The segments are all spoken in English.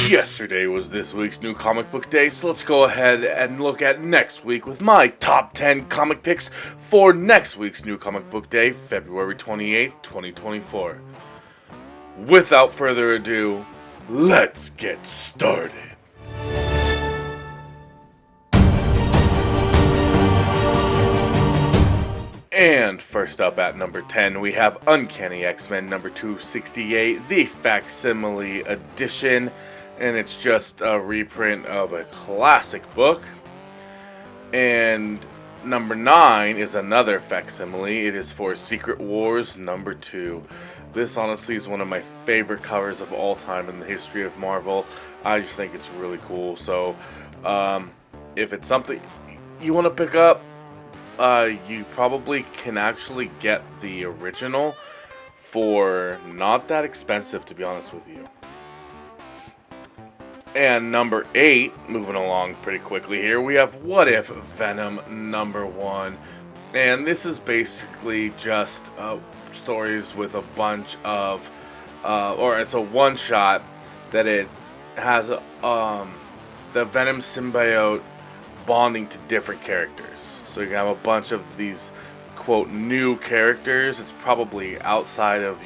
Yesterday was this week's new comic book day, so let's go ahead and look at next week with my top 10 comic picks for next week's new comic book day, February 28th, 2024. Without further ado, let's get started. And first up at number 10, we have Uncanny X-Men number 268, the facsimile edition, and it's just a reprint of a classic book. And number 9 is another facsimile. It is for Secret Wars number 2. This honestly is one of my favorite covers of all time in the history of Marvel. I just think it's really cool. So if it's something you want to pick up, you probably can actually get the original for not that expensive, to be honest with you. And number 8, moving along pretty quickly here, we have What If Venom number 1. And this is basically just stories with a bunch of, or it's a one-shot that it has the Venom symbiote bonding to different characters. So you can have a bunch of these, quote, new characters. It's probably outside of,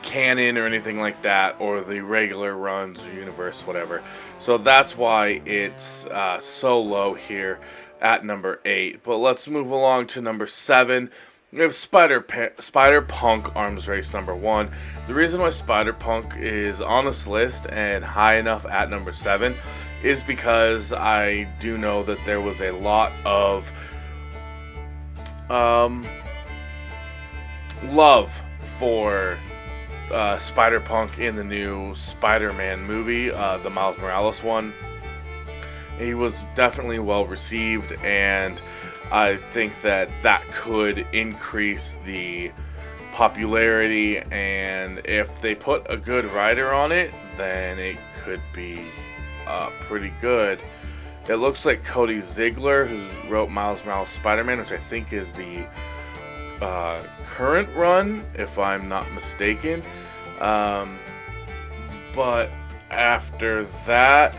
canon or anything like that, or the regular runs or universe, whatever. So that's why it's so low here at number 8. But let's move along to number 7. We have Spider-Punk Arms Race number 1. The reason why Spider-Punk is on this list and high enough at number 7 is because I do know that there was a lot of love for Spider-Punk in the new Spider-Man movie, the Miles Morales one. He was definitely well received, and I think that could increase the popularity, and if they put a good writer on it, then it could be pretty good. It looks like Cody Ziegler, who wrote Miles Morales Spider-Man, which I think is the current run, if I'm not mistaken. But after that,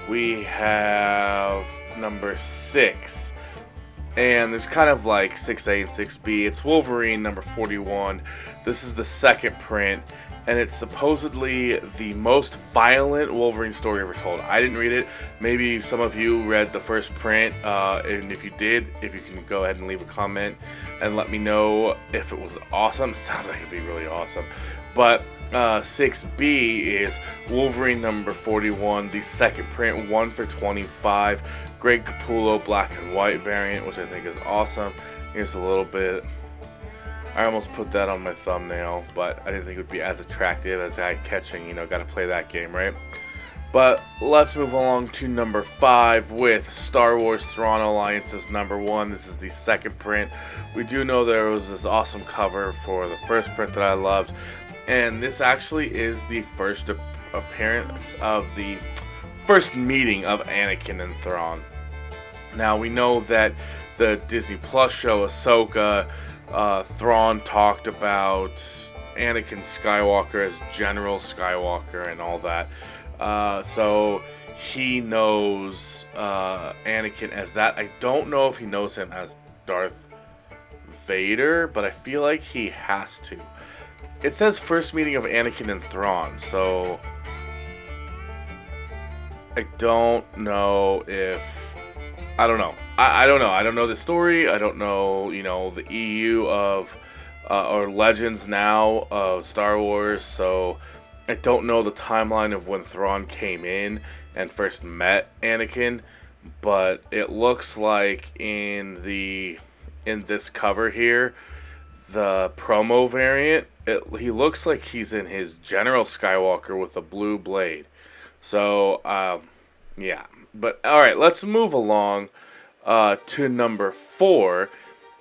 we have number 6. And there's kind of like 6A and 6B. It's Wolverine number 41. This is the second print, and it's supposedly the most violent Wolverine story ever told. I didn't read it. Maybe some of you read the first print, and if you did, if you can go ahead and leave a comment and let me know if it was awesome. Sounds like it'd be really awesome. But 6B is Wolverine number 41, the second print, 1 for $25. Greg Capullo black and white variant, which I think is awesome. Here's a little bit. I almost put that on my thumbnail, but I didn't think it would be as attractive as eye-catching. Got to play that game, right? But let's move along to number 5 with Star Wars Thrawn Alliance's number 1. This is the second print. We do know there was this awesome cover for the first print that I loved, and this actually is the first appearance of the first meeting of Anakin and Thrawn. Now, we know that the Disney Plus show Ahsoka, Thrawn talked about Anakin Skywalker as General Skywalker and all that. So he knows Anakin as that. I don't know if he knows him as Darth Vader, but I feel like he has to. It says first meeting of Anakin and Thrawn, so I don't know if... I don't know. I don't know. I don't know the story. I don't know, the EU of, or Legends now of Star Wars, so I don't know the timeline of when Thrawn came in and first met Anakin, but it looks like in this cover here, the promo variant, he looks like he's in his General Skywalker with a blue blade. So, yeah. But, alright, let's move along to number 4.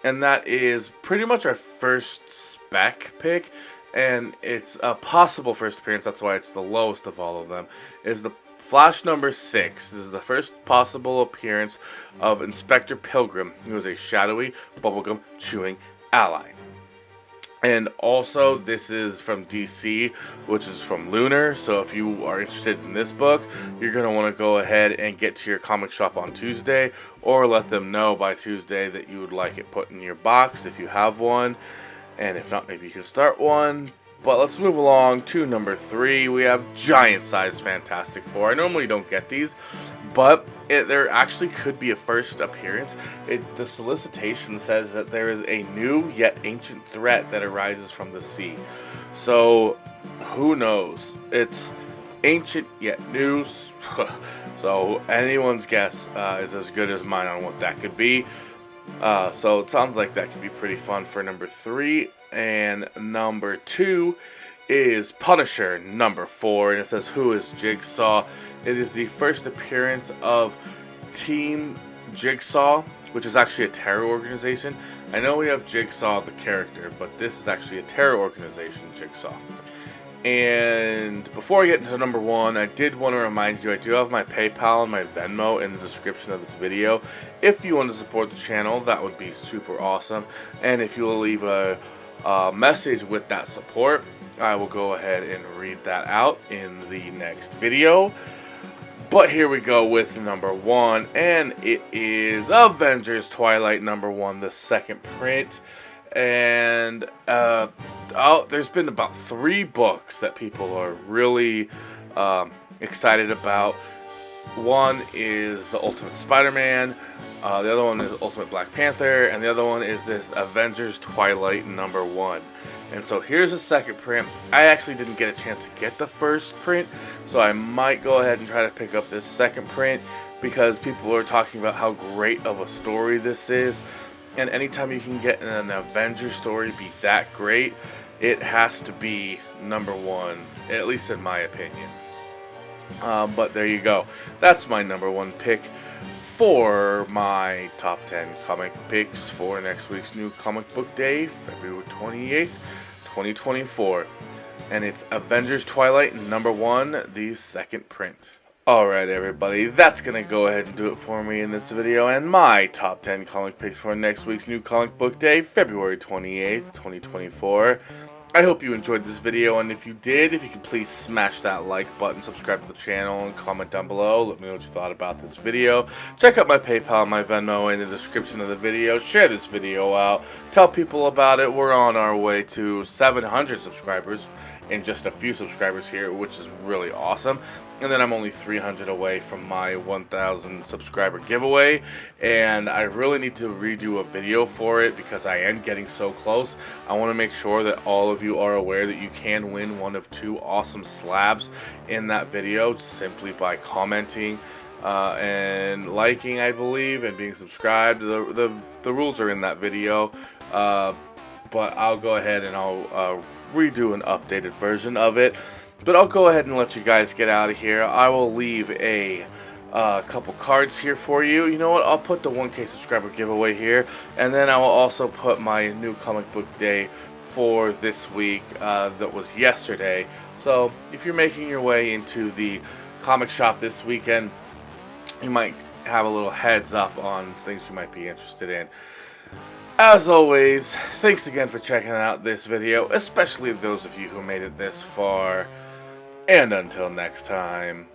And that is pretty much our first Spec pick. And it's a possible first appearance, that's why it's the lowest of all of them, is the Flash number 6. This is the first possible appearance of Inspector Pilgrim, who is a shadowy, bubblegum chewing ally. And also, this is from DC, which is from Lunar. So if you are interested in this book, you're going to want to go ahead and get to your comic shop on Tuesday, or let them know by Tuesday that you would like it put in your box if you have one. And if not, maybe you can start one. But let's move along to number 3. We have giant size Fantastic Four. I normally don't get these, but there actually could be a first appearance. The solicitation says that there is a new yet ancient threat that arises from the sea. So who knows? It's ancient yet new. So anyone's guess is as good as mine on what that could be. So it sounds like that could be pretty fun for number 3. And number 2 is Punisher, number 4. And it says, who is Jigsaw? It is the first appearance of Team Jigsaw, which is actually a terror organization. I know we have Jigsaw, the character, but this is actually a terror organization, Jigsaw. And before I get into number 1, I did want to remind you, I do have my PayPal and my Venmo in the description of this video. If you want to support the channel, that would be super awesome. And if you will leave a message with that support, I will go ahead and read that out in the next video. But here we go with number 1, and it is Avengers Twilight number 1, the second print. And there's been about 3 books that people are really excited about. One is the Ultimate Spider-Man, the other one is Ultimate Black Panther, and the other one is this Avengers Twilight number 1. And so here's the second print. I actually didn't get a chance to get the first print, so I might go ahead and try to pick up this second print, because people are talking about how great of a story this is. And anytime you can get an Avengers story be that great, it has to be number 1, at least in my opinion. But there you go. That's my number 1 pick for my top 10 comic picks for next week's new comic book day, February 28th, 2024. And it's Avengers Twilight number 1, the second print. Alright everybody, that's going to go ahead and do it for me in this video and my top 10 comic picks for next week's new comic book day, February 28th, 2024. I hope you enjoyed this video, and if you did, if you could please smash that like button, subscribe to the channel, and comment down below. Let me know what you thought about this video. Check out my PayPal and my Venmo in the description of the video. Share this video out. Tell people about it. We're on our way to 700 subscribers and just a few subscribers here, which is really awesome. And then I'm only 300 away from my 1,000 subscriber giveaway, and I really need to redo a video for it because I am getting so close. I want to make sure that all of you are aware that you can win one of 2 awesome slabs in that video simply by commenting and liking, I believe, and being subscribed. The rules are in that video, but I'll go ahead and I'll redo an updated version of it. But I'll go ahead and let you guys get out of here. I will leave a couple cards here for you. You know what? I'll put the 1K subscriber giveaway here, and then I will also put my new comic book day for this week that was yesterday. So if you're making your way into the comic shop this weekend, you might have a little heads up on things you might be interested in. As always, thanks again for checking out this video, especially those of you who made it this far. And until next time.